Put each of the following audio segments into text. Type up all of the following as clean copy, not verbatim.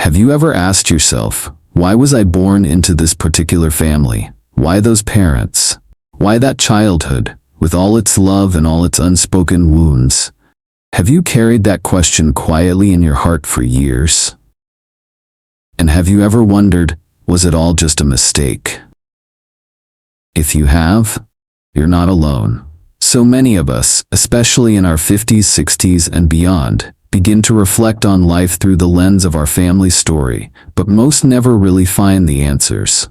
Have you ever asked yourself, why was I born into this particular family? Why those parents? Why that childhood, with all its love and all its unspoken wounds? Have you carried that question quietly in your heart for years? And have you ever wondered, was it all just a mistake? If you have, you're not alone. So many of us, especially in our 50s, 60s, and beyond, begin to reflect on life through the lens of our family story, but most never really find the answers.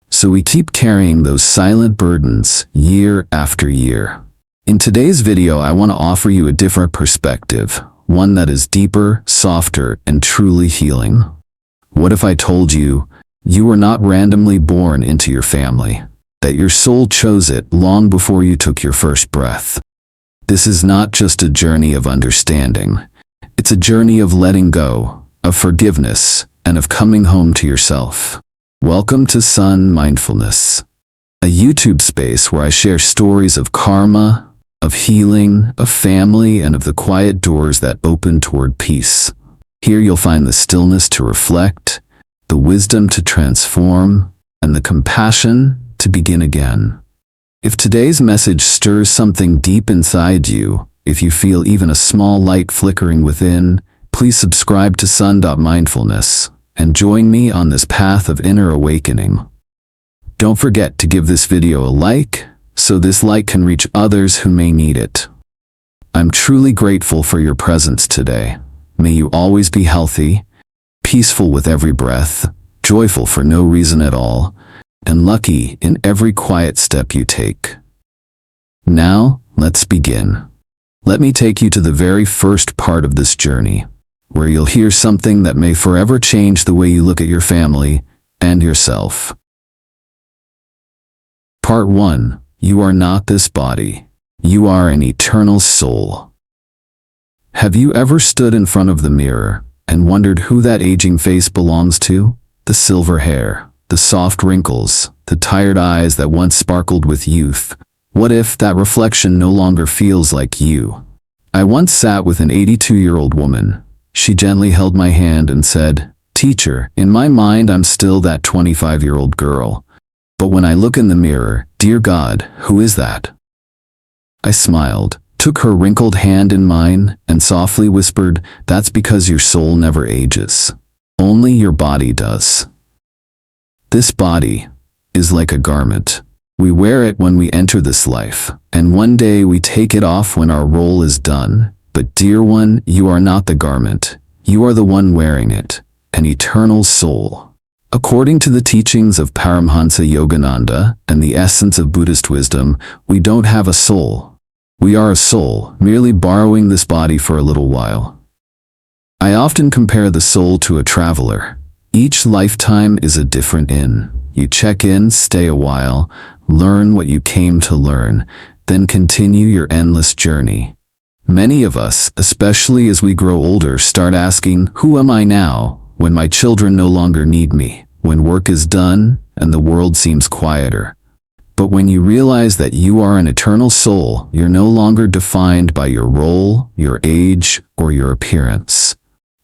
So we keep carrying those silent burdens year after year. In today's video, I want to offer you a different perspective, one that is deeper, softer, and truly healing. What if I told you, you were not randomly born into your family, that your soul chose it long before you took your first breath? This is not just a journey of understanding. It's a journey of letting go, of forgiveness, and of coming home to yourself. Welcome to Son.Mindfulness, a YouTube space where I share stories of karma, of healing, of family, and of the quiet doors that open toward peace. Here you'll find the stillness to reflect, the wisdom to transform, and the compassion to begin again. If today's message stirs something deep inside you, if you feel even a small light flickering within, please subscribe to Son.Mindfulness and join me on this path of inner awakening. Don't forget to give this video a like, so this light can reach others who may need it. I'm truly grateful for your presence today. May you always be healthy, peaceful with every breath, joyful for no reason at all, and lucky in every quiet step you take. Now, let's begin. Let me take you to the very first part of this journey, where you'll hear something that may forever change the way you look at your family and yourself. Part 1. You are not this body. You are an eternal soul. Have you ever stood in front of the mirror and wondered who that aging face belongs to? The silver hair, the soft wrinkles, the tired eyes that once sparkled with youth. What if that reflection no longer feels like you? I once sat with an 82-year-old woman. She gently held my hand and said, "Teacher, in my mind I'm still that 25-year-old girl. But when I look in the mirror, dear God, who is that?" I smiled, took her wrinkled hand in mine, and softly whispered, "That's because your soul never ages. Only your body does." This body is like a garment. We wear it when we enter this life, and one day we take it off when our role is done. But dear one, you are not the garment. You are the one wearing it, an eternal soul. According to the teachings of Paramhansa Yogananda and the essence of Buddhist wisdom, we don't have a soul. We are a soul, merely borrowing this body for a little while. I often compare the soul to a traveler. Each lifetime is a different inn. You check in, stay a while, learn what you came to learn, then continue your endless journey. Many of us, especially as we grow older, start asking, who am I now, when my children no longer need me, when work is done and the world seems quieter? But when you realize that you are an eternal soul, you're no longer defined by your role, your age, or your appearance.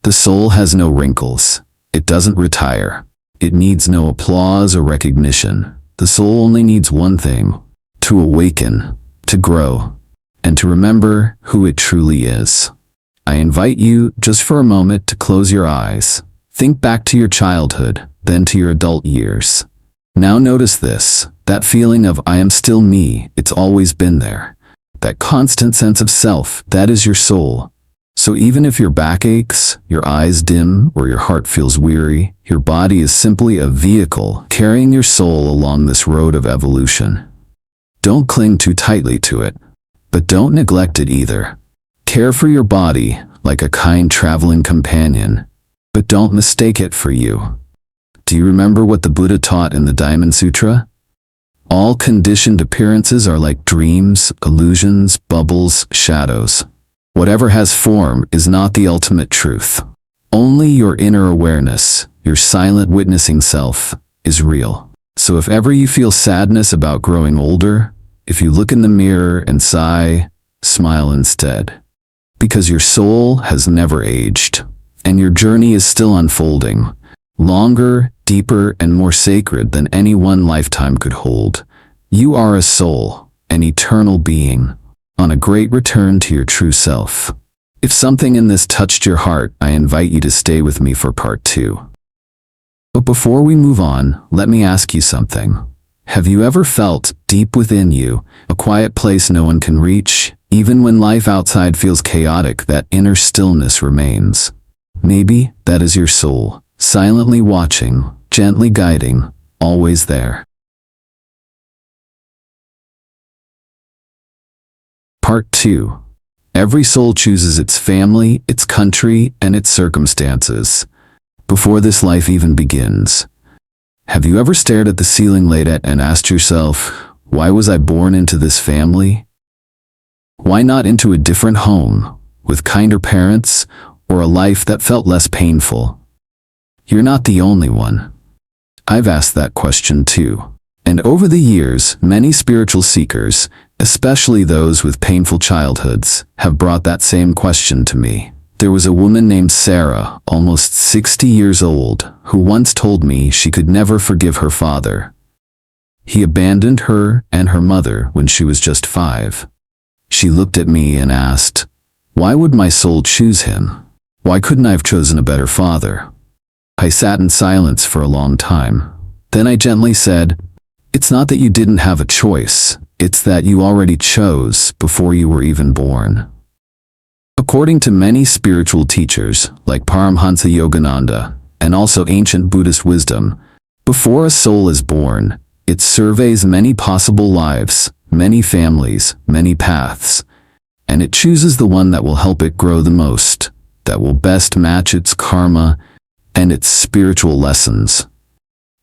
The soul has no wrinkles. It doesn't retire. It needs no applause or recognition. The soul only needs one thing: to awaken, to grow, and to remember who it truly is. I invite you, just for a moment, to close your eyes. Think back to your childhood, then to your adult years. Now notice this, that feeling of I am still me, it's always been there. That constant sense of self, that is your soul. So even if your back aches, your eyes dim, or your heart feels weary, your body is simply a vehicle carrying your soul along this road of evolution. Don't cling too tightly to it, but don't neglect it either. Care for your body like a kind traveling companion, but don't mistake it for you. Do you remember what the Buddha taught in the Diamond Sutra? All conditioned appearances are like dreams, illusions, bubbles, shadows. Whatever has form is not the ultimate truth. Only your inner awareness, your silent witnessing self, is real. So if ever you feel sadness about growing older, if you look in the mirror and sigh, smile instead. Because your soul has never aged. and your journey is still unfolding, longer, deeper, and more sacred than any one lifetime could hold. You are a soul, an eternal being, on a great return to your true self. If something in this touched your heart, I invite you to stay with me for part 2. But before we move on, let me ask you something. Have you ever felt, deep within you, a quiet place no one can reach? Even when life outside feels chaotic, that inner stillness remains. Maybe that is your soul, silently watching, gently guiding, always there. Part 2. Every soul chooses its family, its country, and its circumstances before this life even begins. Have you ever stared at the ceiling late at and asked yourself, why was I born into this family? Why not into a different home, with kinder parents, or a life that felt less painful? You're not the only one. I've asked that question too. And over the years, many spiritual seekers, especially those with painful childhoods, have brought that same question to me. There was a woman named Sarah, almost 60 years old, who once told me she could never forgive her father. He abandoned her and her mother when she was just 5. She looked at me and asked, why would my soul choose him? Why couldn't I have chosen a better father? I sat in silence for a long time. Then I gently said, it's not that you didn't have a choice, it's that you already chose before you were even born. According to many spiritual teachers, like Paramhansa Yogananda, and also ancient Buddhist wisdom, before a soul is born, it surveys many possible lives, many families, many paths, and it chooses the one that will help it grow the most, that will best match its karma and its spiritual lessons.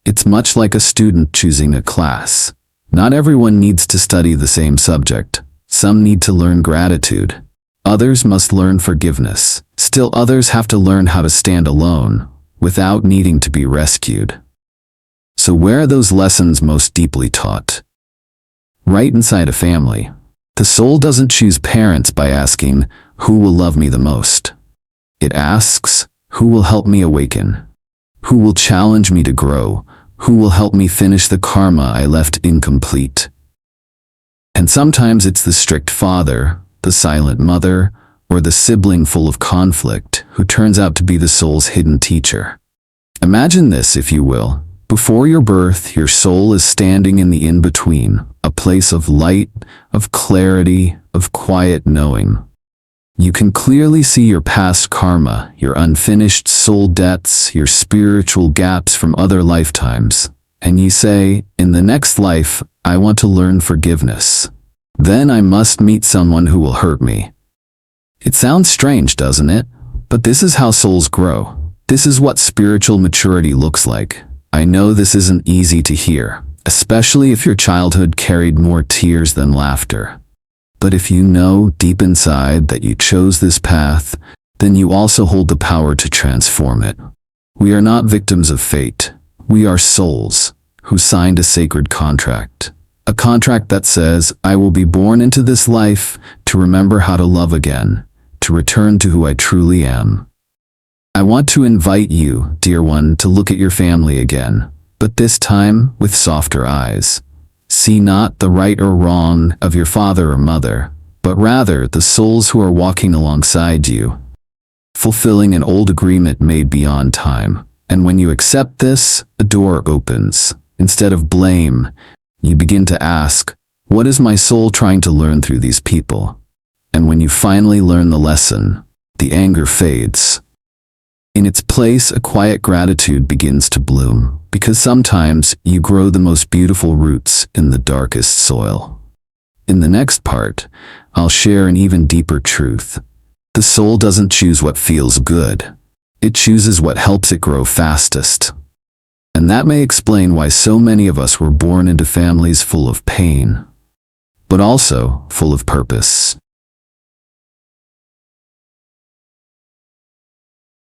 It's much like a student choosing a class. Not everyone needs to study the same subject. Some need to learn gratitude. Others must learn forgiveness. Still others have to learn how to stand alone, without needing to be rescued. So where are those lessons most deeply taught? Right inside a family. The soul doesn't choose parents by asking, who will love me the most? It asks, who will help me awaken? Who will challenge me to grow? Who will help me finish the karma I left incomplete? And sometimes it's the strict father, the silent mother, or the sibling full of conflict who turns out to be the soul's hidden teacher. Imagine this, if you will. Before your birth, your soul is standing in the in-between, a place of light, of clarity, of quiet knowing. You can clearly see your past karma, your unfinished soul debts, your spiritual gaps from other lifetimes. And you say, in the next life, I want to learn forgiveness. Then I must meet someone who will hurt me. It sounds strange, doesn't it? But this is how souls grow. This is what spiritual maturity looks like. I know this isn't easy to hear, especially if your childhood carried more tears than laughter. But if you know deep inside that you chose this path, then you also hold the power to transform it. We are not victims of fate. We are souls who signed a sacred contract. A contract that says, I will be born into this life to remember how to love again, to return to who I truly am. I want to invite you, dear one, to look at your family again, but this time with softer eyes. See not the right or wrong of your father or mother, but rather the souls who are walking alongside you, fulfilling an old agreement made beyond time. And when you accept this, a door opens. Instead of blame, you begin to ask, what is my soul trying to learn through these people? And when you finally learn the lesson, the anger fades. In its place, a quiet gratitude begins to bloom, because sometimes you grow the most beautiful roots in the darkest soil. In the next part, I'll share an even deeper truth. The soul doesn't choose what feels good. It chooses what helps it grow fastest. And that may explain why so many of us were born into families full of pain, but also full of purpose.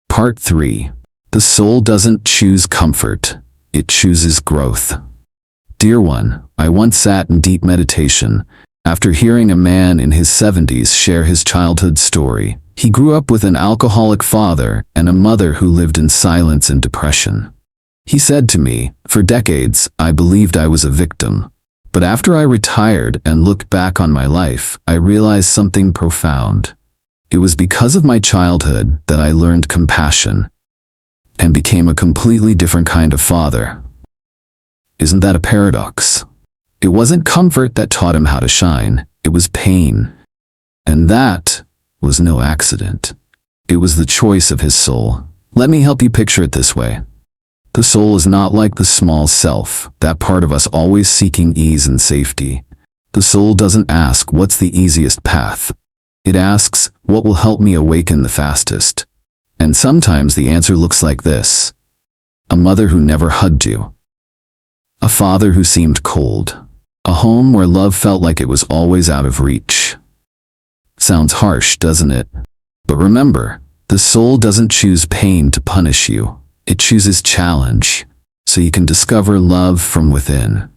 Part 3. The soul doesn't choose comfort, it chooses growth. Dear one, I once sat in deep meditation, After hearing a man in his 70s share his childhood story, he grew up with an alcoholic father and a mother who lived in silence and depression. He said to me, "For decades, I believed I was a victim. But after I retired and looked back on my life, I realized something profound. It was because of my childhood that I learned compassion and became a completely different kind of father." Isn't that a paradox? It wasn't comfort that taught him how to shine, it was pain. And that was no accident. It was the choice of his soul. Let me help you picture it this way. The soul is not like the small self, that part of us always seeking ease and safety. The soul doesn't ask, "What's the easiest path?" It asks, "What will help me awaken the fastest?" And sometimes the answer looks like this: a mother who never hugged you, a father who seemed cold, a home where love felt like it was always out of reach. Sounds harsh, doesn't it? But remember, the soul doesn't choose pain to punish you. It chooses challenge, so you can discover love from within.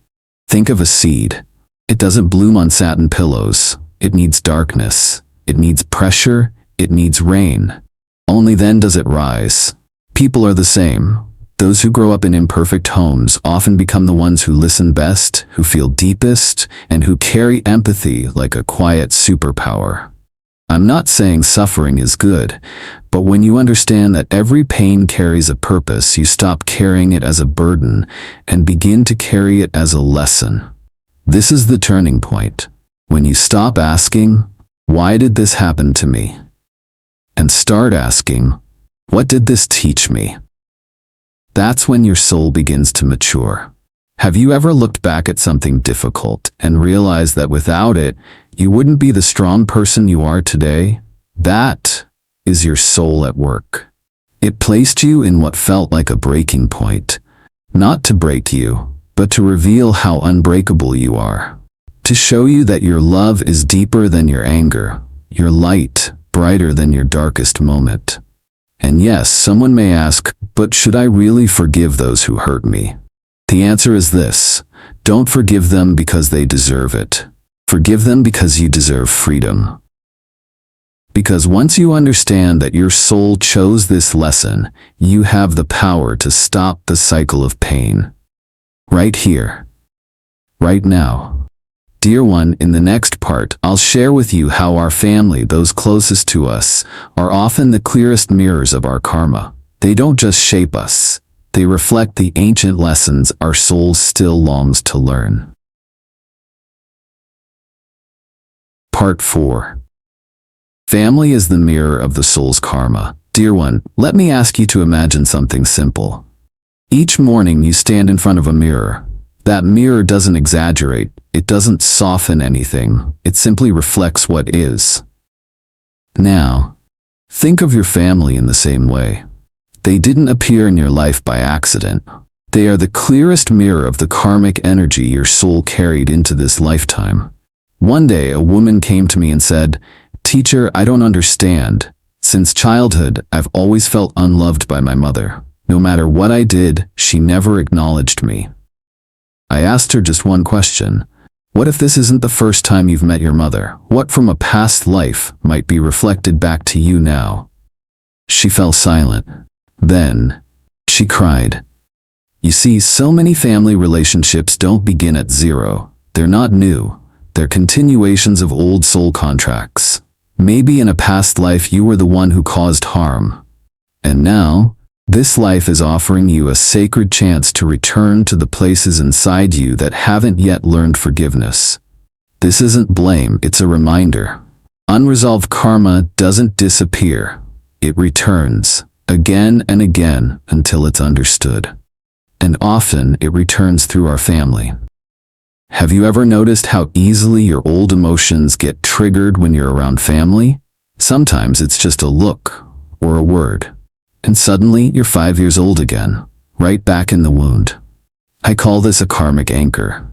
Think of a seed. It doesn't bloom on satin pillows. It needs darkness. It needs pressure. It needs rain. Only then does it rise. People are the same. Those who grow up in imperfect homes often become the ones who listen best, who feel deepest, and who carry empathy like a quiet superpower. I'm not saying suffering is good, but when you understand that every pain carries a purpose, you stop carrying it as a burden and begin to carry it as a lesson. This is the turning point. When you stop asking, "Why did this happen to me?" and start asking, "What did this teach me?" That's when your soul begins to mature. Have you ever looked back at something difficult and realized that without it, you wouldn't be the strong person you are today? That is your soul at work. It placed you in what felt like a breaking point, not to break you, but to reveal how unbreakable you are. To show you that your love is deeper than your anger, your light brighter than your darkest moment. And yes, someone may ask, "But should I really forgive those who hurt me?" The answer is this: don't forgive them because they deserve it. Forgive them because you deserve freedom. Because once you understand that your soul chose this lesson, you have the power to stop the cycle of pain. Right here. Right now. Dear one, in the next part, I'll share with you how our family, those closest to us, are often the clearest mirrors of our karma. They don't just shape us. They reflect the ancient lessons our soul still longs to learn. Part 4. Family is the mirror of the soul's karma. Dear one, let me ask you to imagine something simple. Each morning you stand in front of a mirror. That mirror doesn't exaggerate. It doesn't soften anything. It simply reflects what is. Now, think of your family in the same way. They didn't appear in your life by accident. They are the clearest mirror of the karmic energy your soul carried into this lifetime. One day, a woman came to me and said, "Teacher, I don't understand. Since childhood, I've always felt unloved by my mother. No matter what I did, she never acknowledged me." I asked her just one question. What if this isn't the first time you've met your mother? What from a past life might be reflected back to you now? She fell silent. Then, she cried. You see, so many family relationships don't begin at zero. They're not new. They're continuations of old soul contracts. Maybe in a past life you were the one who caused harm. And now, this life is offering you a sacred chance to return to the places inside you that haven't yet learned forgiveness. This isn't blame, it's a reminder. Unresolved karma doesn't disappear. It returns, again and again, until it's understood. And often it returns through our family. Have you ever noticed how easily your old emotions get triggered when you're around family? Sometimes it's just a look or a word. And suddenly you're 5 years old again, right back in the wound. I call this a karmic anchor.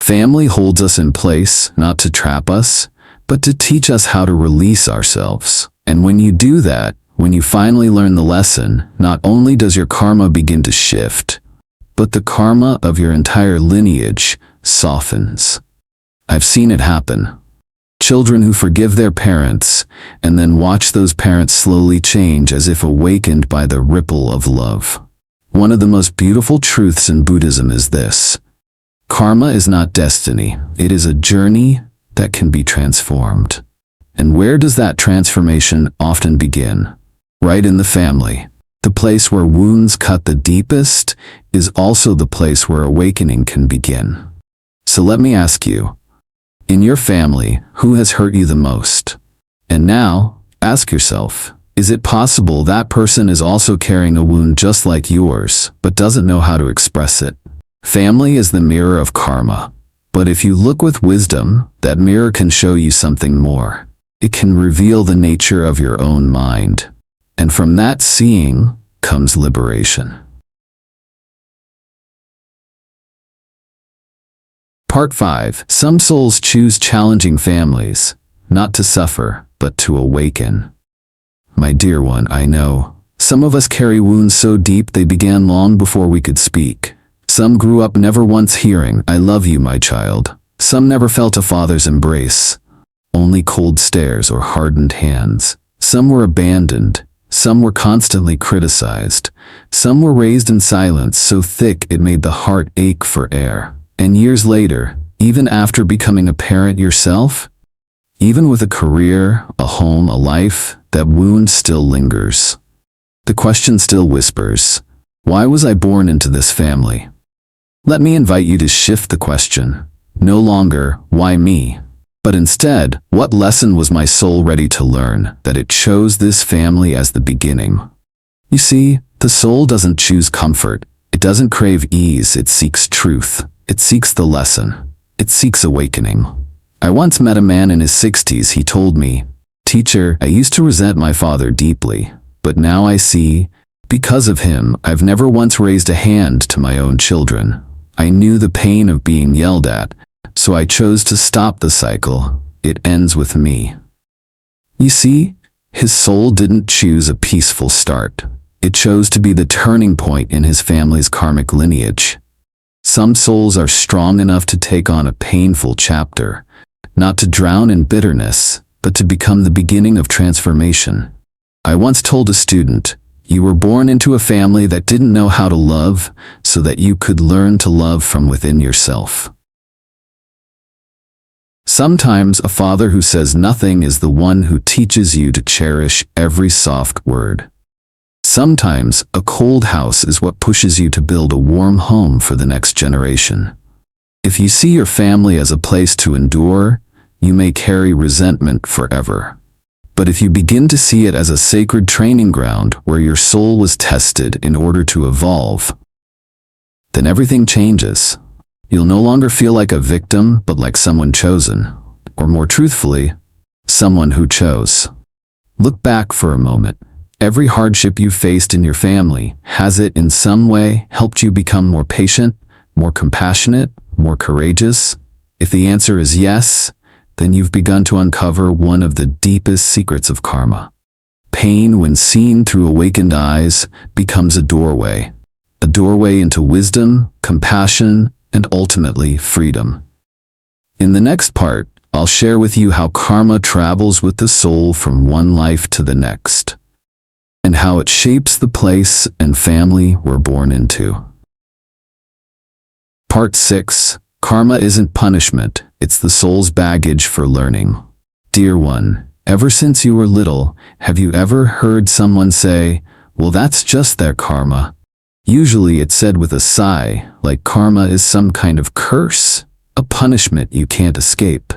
Family holds us in place, not to trap us, but to teach us how to release ourselves. And when you do that, when you finally learn the lesson, not only does your karma begin to shift, but the karma of your entire lineage softens. I've seen it happen. Children who forgive their parents and then watch those parents slowly change as if awakened by the ripple of love. One of the most beautiful truths in Buddhism is this: karma is not destiny. It is a journey that can be transformed. And where does that transformation often begin? Right in the family. The place where wounds cut the deepest is also the place where awakening can begin. So let me ask you, in your family, who has hurt you the most? And now, ask yourself, is it possible that person is also carrying a wound just like yours, but doesn't know how to express it? Family is the mirror of karma. But if you look with wisdom, that mirror can show you something more. It can reveal the nature of your own mind. And from that seeing comes liberation. Part 5. Some souls choose challenging families, not to suffer, but to awaken. My dear one, I know. Some of us carry wounds so deep they began long before we could speak. Some grew up never once hearing, "I love you, my child." Some never felt a father's embrace, only cold stares or hardened hands. Some were abandoned. Some were constantly criticized. Some were raised in silence so thick it made the heart ache for air. And years later, even after becoming a parent yourself, even with a career, a home, a life, that wound still lingers. The question still whispers, why was I born into this family? Let me invite you to shift the question. No longer, why me? But instead, what lesson was my soul ready to learn that it chose this family as the beginning? You see, the soul doesn't choose comfort. It doesn't crave ease. It seeks truth. It seeks the lesson. It seeks awakening. I once met a man in his 60s. He told me, "Teacher, I used to resent my father deeply, but now I see, because of him, I've never once raised a hand to my own children. I knew the pain of being yelled at, so I chose to stop the cycle. It ends with me." You see, his soul didn't choose a peaceful start. It chose to be the turning point in his family's karmic lineage. Some souls are strong enough to take on a painful chapter, not to drown in bitterness, but to become the beginning of transformation. I once told a student, "You were born into a family that didn't know how to love, so that you could learn to love from within yourself." Sometimes a father who says nothing is the one who teaches you to cherish every soft word. Sometimes a cold house is what pushes you to build a warm home for the next generation. If you see your family as a place to endure, you may carry resentment forever. But if you begin to see it as a sacred training ground where your soul was tested in order to evolve, then everything changes. You'll no longer feel like a victim, but like someone chosen. Or more truthfully, someone who chose. Look back for a moment. Every hardship you faced in your family, has it in some way helped you become more patient, more compassionate, more courageous? If the answer is yes, then you've begun to uncover one of the deepest secrets of karma. Pain, when seen through awakened eyes, becomes a doorway into wisdom, compassion, and ultimately freedom. In the next part, I'll share with you how karma travels with the soul from one life to the next, and how it shapes the place and family we're born into. Part 6. Karma isn't punishment, it's the soul's baggage for learning. Dear one, ever since you were little, have you ever heard someone say, "Well, that's just their karma"? Usually it's said with a sigh, like karma is some kind of curse, a punishment you can't escape.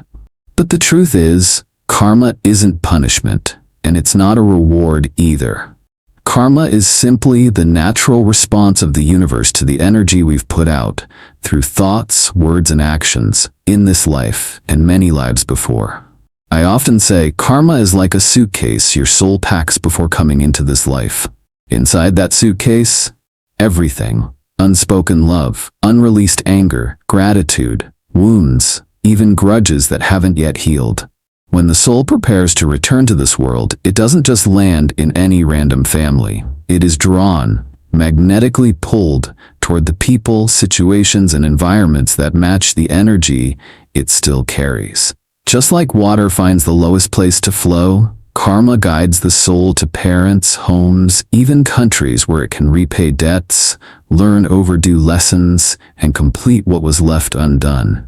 But the truth is, karma isn't punishment, and it's not a reward either. Karma is simply the natural response of the universe to the energy we've put out, through thoughts, words, and actions, in this life and many lives before. I often say karma is like a suitcase your soul packs before coming into this life. Inside that suitcase, everything: unspoken love, unreleased anger, gratitude, wounds, even grudges that haven't yet healed. When the soul prepares to return to this world, it doesn't just land in any random family. It is drawn, magnetically pulled toward the people, situations, and environments that match the energy it still carries. Just like water finds the lowest place to flow, karma guides the soul to parents, homes, even countries where it can repay debts, learn overdue lessons, and complete what was left undone.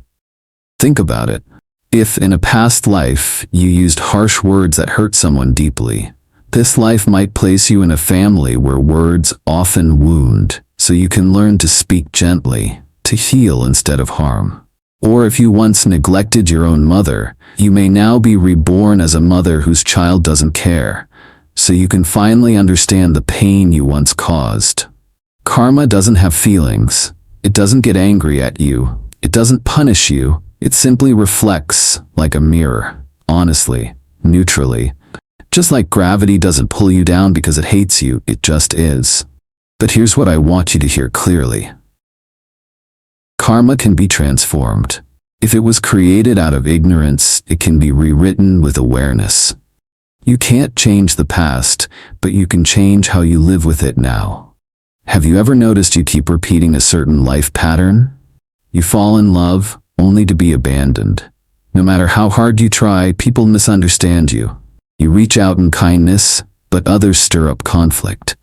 Think about it. If in a past life you used harsh words that hurt someone deeply, this life might place you in a family where words often wound, so you can learn to speak gently, to heal instead of harm. Or if you once neglected your own mother, you may now be reborn as a mother whose child doesn't care, so you can finally understand the pain you once caused. Karma doesn't have feelings. It doesn't get angry at you. It doesn't punish you. It simply reflects like a mirror, honestly, neutrally. Just like gravity doesn't pull you down because it hates you, it just is. But here's what I want you to hear clearly. Karma can be transformed. If it was created out of ignorance, it can be rewritten with awareness. You can't change the past, but you can change how you live with it now. Have you ever noticed you keep repeating a certain life pattern? You fall in love, only to be abandoned. No matter how hard you try, people misunderstand you. You reach out in kindness, but others stir up conflict.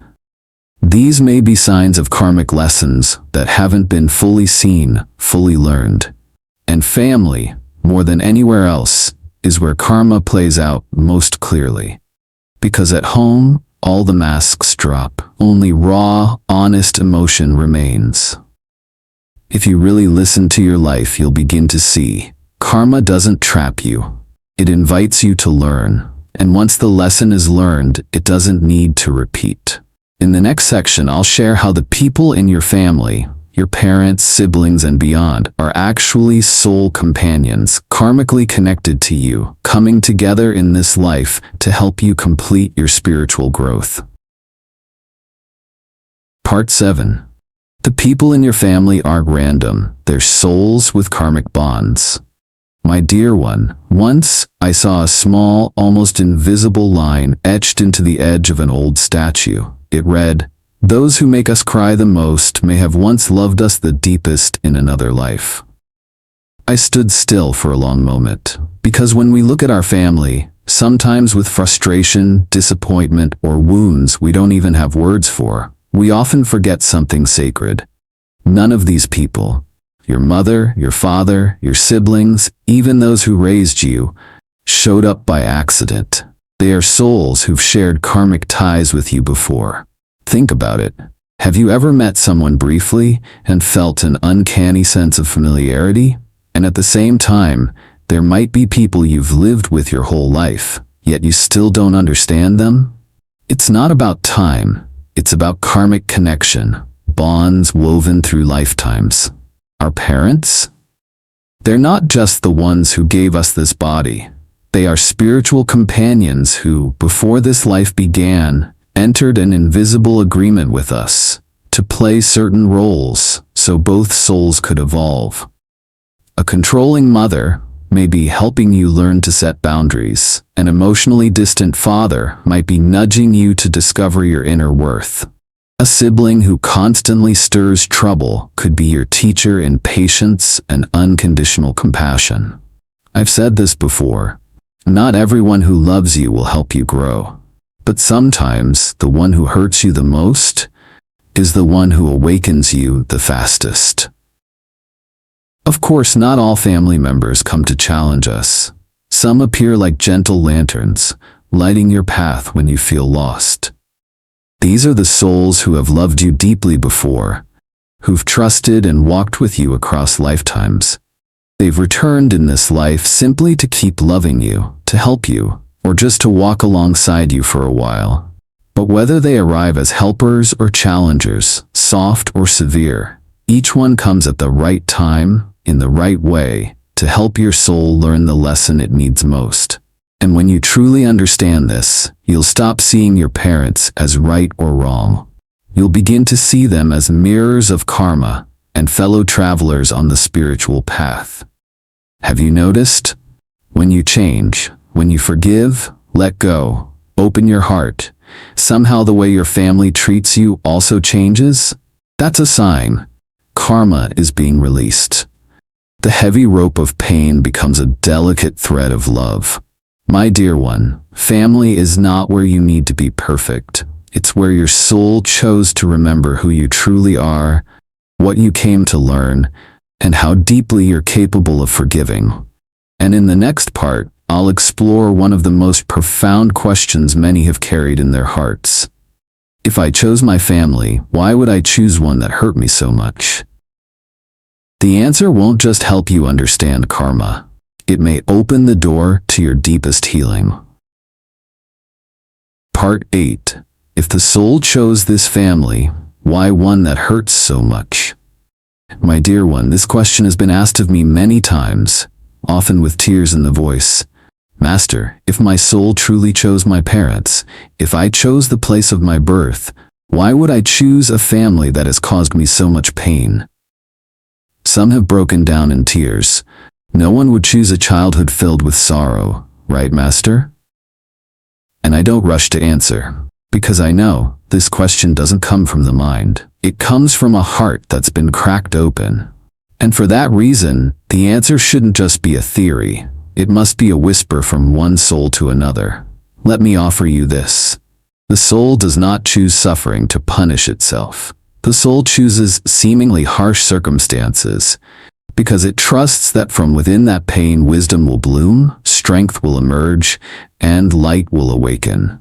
These may be signs of karmic lessons that haven't been fully seen, fully learned. And family, more than anywhere else, is where karma plays out most clearly. Because at home, all the masks drop. Only raw, honest emotion remains. If you really listen to your life, you'll begin to see. Karma doesn't trap you. It invites you to learn. And once the lesson is learned, it doesn't need to repeat. In the next section, I'll share how the people in your family, your parents, siblings, and beyond, are actually soul companions, karmically connected to you, coming together in this life to help you complete your spiritual growth. Part 7. The people in your family aren't random. They're souls with karmic bonds. My dear one, once I saw a small, almost invisible line etched into the edge of an old statue. It read, "Those who make us cry the most may have once loved us the deepest in another life." I stood still for a long moment, because when we look at our family, sometimes with frustration, disappointment, or wounds we don't even have words for, we often forget something sacred. None of these people, your mother, your father, your siblings, even those who raised you, showed up by accident. They are souls who've shared karmic ties with you before. Think about it. Have you ever met someone briefly and felt an uncanny sense of familiarity? And at the same time, there might be people you've lived with your whole life, yet you still don't understand them? It's not about time. It's about karmic connection, bonds woven through lifetimes. Our parents? They're not just the ones who gave us this body. They are spiritual companions who, before this life began, entered an invisible agreement with us to play certain roles so both souls could evolve. A controlling mother may be helping you learn to set boundaries. An emotionally distant father might be nudging you to discover your inner worth. A sibling who constantly stirs trouble could be your teacher in patience and unconditional compassion. I've said this before. Not everyone who loves you will help you grow. But sometimes the one who hurts you the most is the one who awakens you the fastest. Of course, not all family members come to challenge us. Some appear like gentle lanterns, lighting your path when you feel lost. These are the souls who have loved you deeply before, who've trusted and walked with you across lifetimes. They've returned in this life simply to keep loving you, to help you, or just to walk alongside you for a while. But whether they arrive as helpers or challengers, soft or severe, each one comes at the right time, in the right way, to help your soul learn the lesson it needs most. And when you truly understand this, you'll stop seeing your parents as right or wrong. You'll begin to see them as mirrors of karma and fellow travelers on the spiritual path. Have you noticed? When you change, when you forgive, let go, open your heart, somehow the way your family treats you also changes? That's a sign. Karma is being released. the heavy rope of pain becomes a delicate thread of love. My dear one, family is not where you need to be perfect. It's where your soul chose to remember who you truly are, what you came to learn, and how deeply you're capable of forgiving. And in the next part, I'll explore one of the most profound questions many have carried in their hearts. If I chose my family, why would I choose one that hurt me so much? The answer won't just help you understand karma. It may open the door to your deepest healing. Part 8. If the soul chose this family, why one that hurts so much? My dear one, this question has been asked of me many times, often with tears in the voice. Master, if my soul truly chose my parents, if I chose the place of my birth, why would I choose a family that has caused me so much pain? Some have broken down in tears. No one would choose a childhood filled with sorrow, right, Master? And I don't rush to answer, because I know this question doesn't come from the mind. It comes from a heart that's been cracked open. And for that reason, the answer shouldn't just be a theory. It must be a whisper from one soul to another. Let me offer you this. The soul does not choose suffering to punish itself. The soul chooses seemingly harsh circumstances because it trusts that from within that pain wisdom will bloom, strength will emerge, and light will awaken.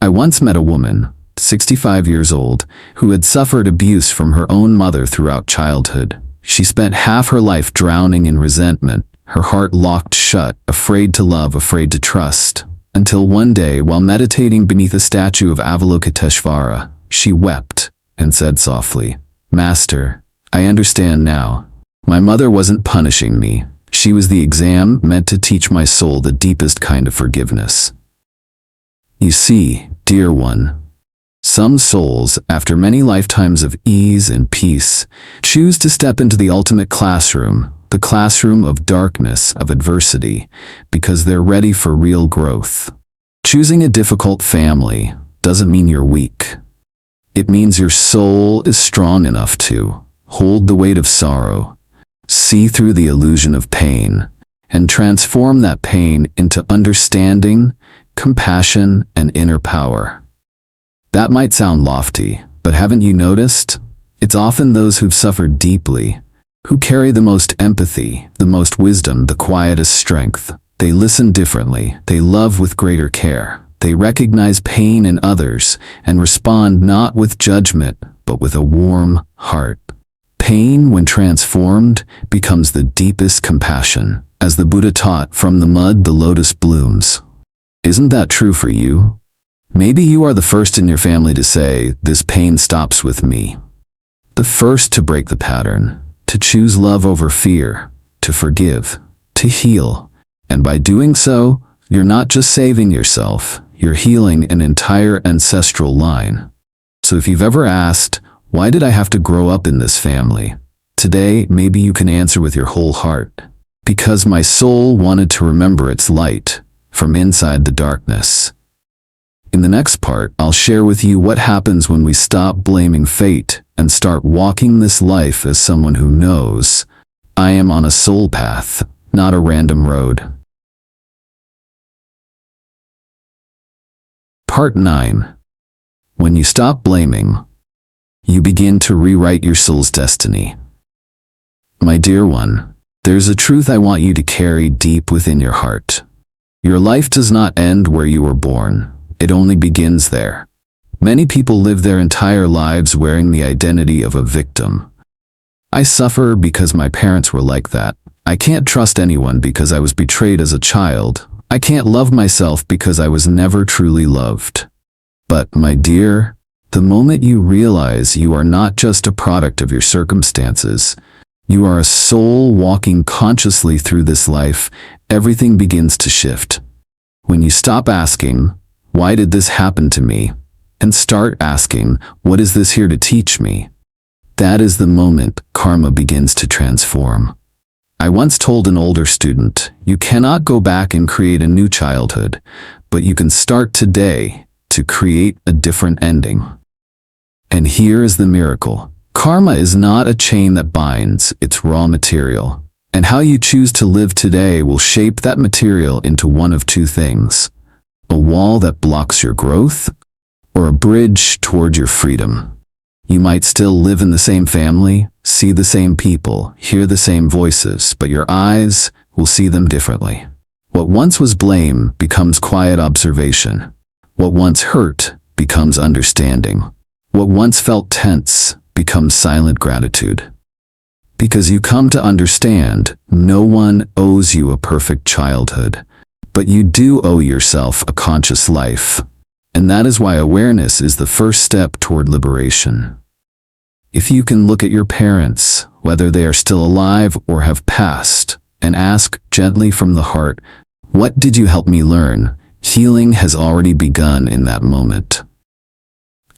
I once met a woman, 65 years old, who had suffered abuse from her own mother throughout childhood. She spent half her life drowning in resentment, her heart locked shut, afraid to love, afraid to trust, until one day, while meditating beneath a statue of Avalokiteshvara, she wept and said softly, "Master, I understand now. My mother wasn't punishing me. She was the exam meant to teach my soul the deepest kind of forgiveness." You see, dear one, some souls, after many lifetimes of ease and peace, choose to step into the ultimate classroom, the classroom of darkness, of adversity, because they're ready for real growth. Choosing a difficult family doesn't mean you're weak. It means your soul is strong enough to hold the weight of sorrow, see through the illusion of pain, and transform that pain into understanding, compassion, and inner power. That might sound lofty, but haven't you noticed? It's often those who've suffered deeply, who carry the most empathy, the most wisdom, the quietest strength. They listen differently, they love with greater care. They recognize pain in others and respond not with judgment, but with a warm heart. Pain, when transformed, becomes the deepest compassion. As the Buddha taught, from the mud the lotus blooms. Isn't that true for you? Maybe you are the first in your family to say, "This pain stops with me." The first to break the pattern, to choose love over fear, to forgive, to heal. And by doing so, you're not just saving yourself, you're healing an entire ancestral line. So if you've ever asked, why did I have to grow up in this family? Today, maybe you can answer with your whole heart. Because my soul wanted to remember its light from inside the darkness. In the next part, I'll share with you what happens when we stop blaming fate and start walking this life as someone who knows, I am on a soul path, not a random road. Part 9. When you stop blaming, you begin to rewrite your soul's destiny. My dear one, there's a truth I want you to carry deep within your heart. Your life does not end where you were born. It only begins there. Many people live their entire lives wearing the identity of a victim. I suffer because my parents were like that. I can't trust anyone because I was betrayed as a child. I can't love myself because I was never truly loved. But, my dear, the moment you realize you are not just a product of your circumstances, you are a soul walking consciously through this life, everything begins to shift. When you stop asking, why did this happen to me? And start asking, what is this here to teach me? That is the moment karma begins to transform. I once told an older student, you cannot go back and create a new childhood, but you can start today to create a different ending. And here is the miracle. Karma is not a chain that binds, it's raw material. And how you choose to live today will shape that material into one of two things: a wall that blocks your growth, or a bridge toward your freedom. You might still live in the same family, see the same people, hear the same voices, but your eyes will see them differently. What once was blame becomes quiet observation. What once hurt becomes understanding. What once felt tense becomes silent gratitude. Because you come to understand, no one owes you a perfect childhood, but you do owe yourself a conscious life. And that is why awareness is the first step toward liberation. If you can look at your parents, whether they are still alive or have passed, and ask gently from the heart, "What did you help me learn?" Healing has already begun in that moment.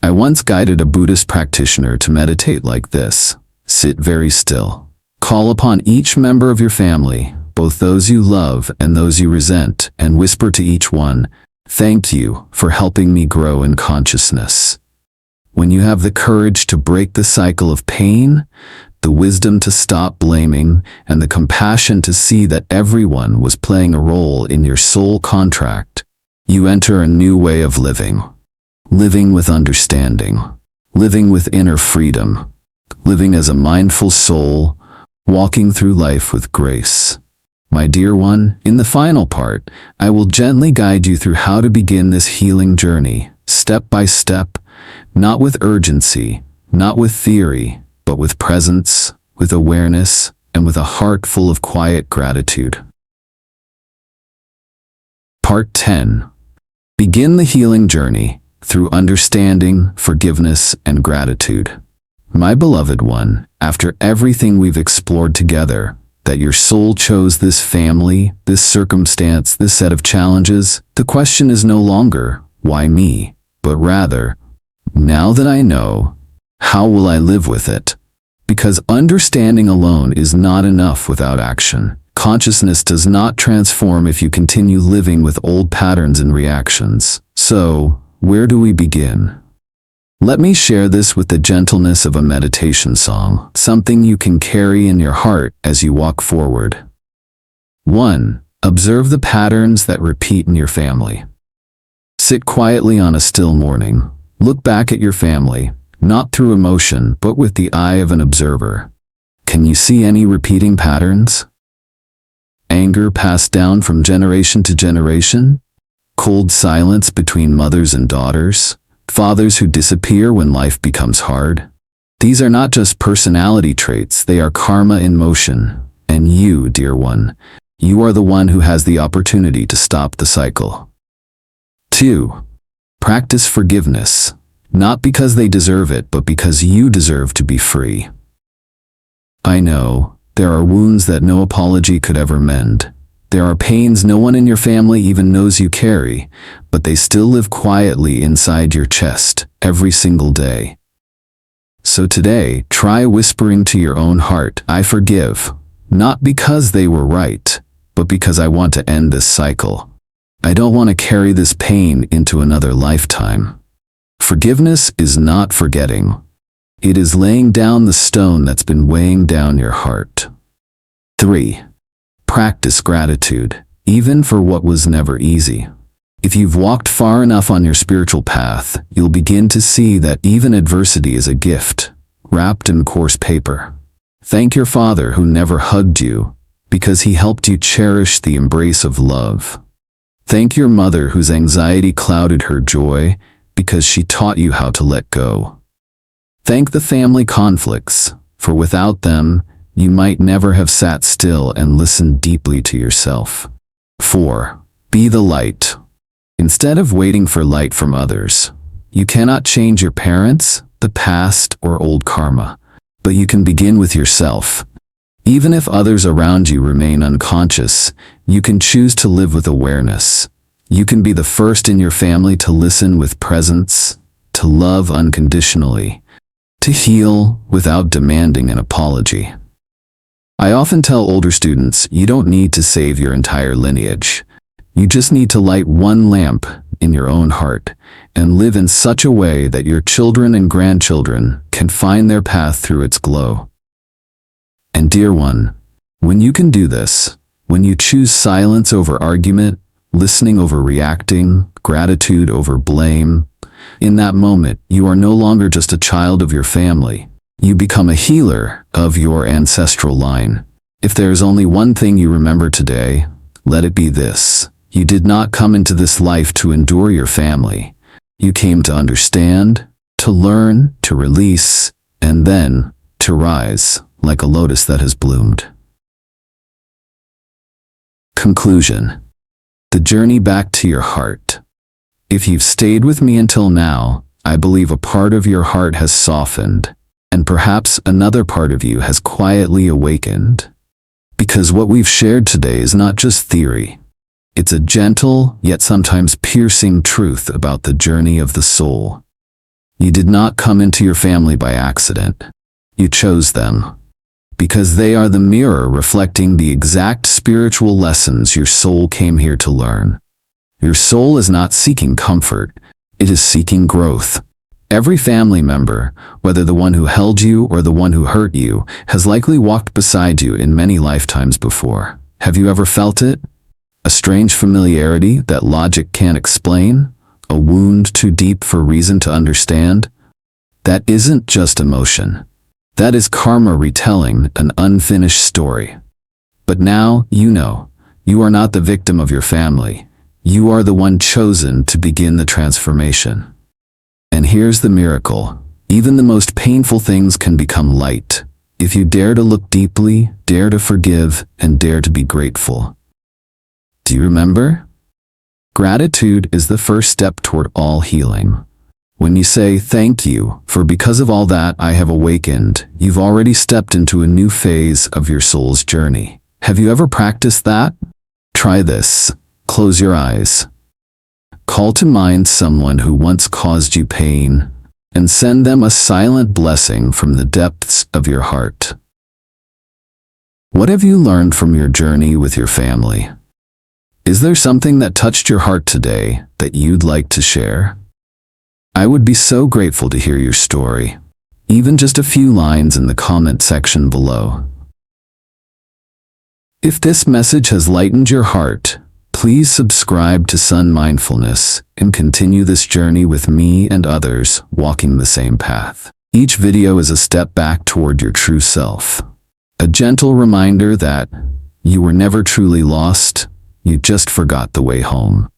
I once guided a Buddhist practitioner to meditate like this: sit very still. Call upon each member of your family, both those you love and those you resent, and whisper to each one, "Thank you for helping me grow in consciousness." When you have the courage to break the cycle of pain, the wisdom to stop blaming, and the compassion to see that everyone was playing a role in your soul contract, you enter a new way of living. Living with understanding, living with inner freedom, living as a mindful soul, walking through life with grace. My dear one, in the final part, I will gently guide you through how to begin this healing journey, step by step, not with urgency, not with theory, but with presence, with awareness, and with a heart full of quiet gratitude. Part 10. Begin the healing journey through understanding, forgiveness, and gratitude. My beloved one, after everything we've explored together, that your soul chose this family, this circumstance, this set of challenges, the question is no longer, why me? But rather, now that I know, how will I live with it? Because understanding alone is not enough without action. Consciousness does not transform if you continue living with old patterns and reactions. So, where do we begin? Let me share this with the gentleness of a meditation song, something you can carry in your heart as you walk forward. 1. Observe the patterns that repeat in your family. Sit quietly on a still morning. Look back at your family, not through emotion, but with the eye of an observer. Can you see any repeating patterns? Anger passed down from generation to generation? Cold silence between mothers and daughters? Fathers who disappear when life becomes hard? These are not just personality traits, they are karma in motion. And you, dear one, you are the one who has the opportunity to stop the cycle. 2. Practice forgiveness, not because they deserve it, but because you deserve to be free. I know, there are wounds that no apology could ever mend. There are pains no one in your family even knows you carry, but they still live quietly inside your chest, every single day. So today, try whispering to your own heart, I forgive, not because they were right, but because I want to end this cycle. I don't want to carry this pain into another lifetime. Forgiveness is not forgetting. It is laying down the stone that's been weighing down your heart. 3. Practice gratitude, even for what was never easy. If you've walked far enough on your spiritual path, you'll begin to see that even adversity is a gift, wrapped in coarse paper. Thank your father who never hugged you, because he helped you cherish the embrace of love. Thank your mother whose anxiety clouded her joy, because she taught you how to let go. Thank the family conflicts, for without them, you might never have sat still and listened deeply to yourself. 4. Be the light. Instead of waiting for light from others, you cannot change your parents, the past, or old karma, but you can begin with yourself. Even if others around you remain unconscious, you can choose to live with awareness. You can be the first in your family to listen with presence, to love unconditionally, to heal without demanding an apology. I often tell older students, you don't need to save your entire lineage. You just need to light one lamp, in your own heart and live in such a way that your children and grandchildren can find their path through its glow. And dear one, when you can do this, when you choose silence over argument, listening over reacting, gratitude over blame, in that moment, you are no longer just a child of your family. You become a healer of your ancestral line. If there is only one thing you remember today, let it be this. You did not come into this life to endure your family. You came to understand, to learn, to release, and then to rise like a lotus that has bloomed. Conclusion. The journey back to your heart. If you've stayed with me until now, I believe a part of your heart has softened, and perhaps another part of you has quietly awakened. Because what we've shared today is not just theory. It's a gentle, yet sometimes piercing truth about the journey of the soul. You did not come into your family by accident. You chose them. Because they are the mirror reflecting the exact spiritual lessons your soul came here to learn. Your soul is not seeking comfort. It is seeking growth. Every family member, whether the one who held you or the one who hurt you, has likely walked beside you in many lifetimes before. Have you ever felt it? A strange familiarity that logic can't explain? A wound too deep for reason to understand? That isn't just emotion. That is karma retelling an unfinished story. But now you know, you are not the victim of your family. You are the one chosen to begin the transformation. And here's the miracle. Even the most painful things can become light, if you dare to look deeply, dare to forgive, and dare to be grateful. Do you remember? Gratitude is the first step toward all healing. When you say, thank you, for because of all that I have awakened, you've already stepped into a new phase of your soul's journey. Have you ever practiced that? Try this. Close your eyes. Call to mind someone who once caused you pain, and send them a silent blessing from the depths of your heart. What have you learned from your journey with your family? Is there something that touched your heart today that you'd like to share? I would be so grateful to hear your story, even just a few lines in the comment section below. If this message has lightened your heart, please subscribe to Son.Mindfulness and continue this journey with me and others walking the same path. Each video is a step back toward your true self. A gentle reminder that you were never truly lost, you just forgot the way home.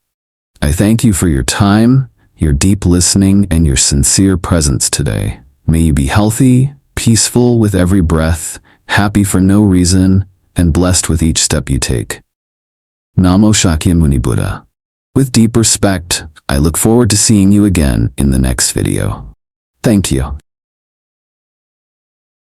I thank you for your time, your deep listening, and your sincere presence today. May you be healthy, peaceful with every breath, happy for no reason, and blessed with each step you take. Namo Shakyamuni Buddha. With deep respect, I look forward to seeing you again in the next video. Thank you.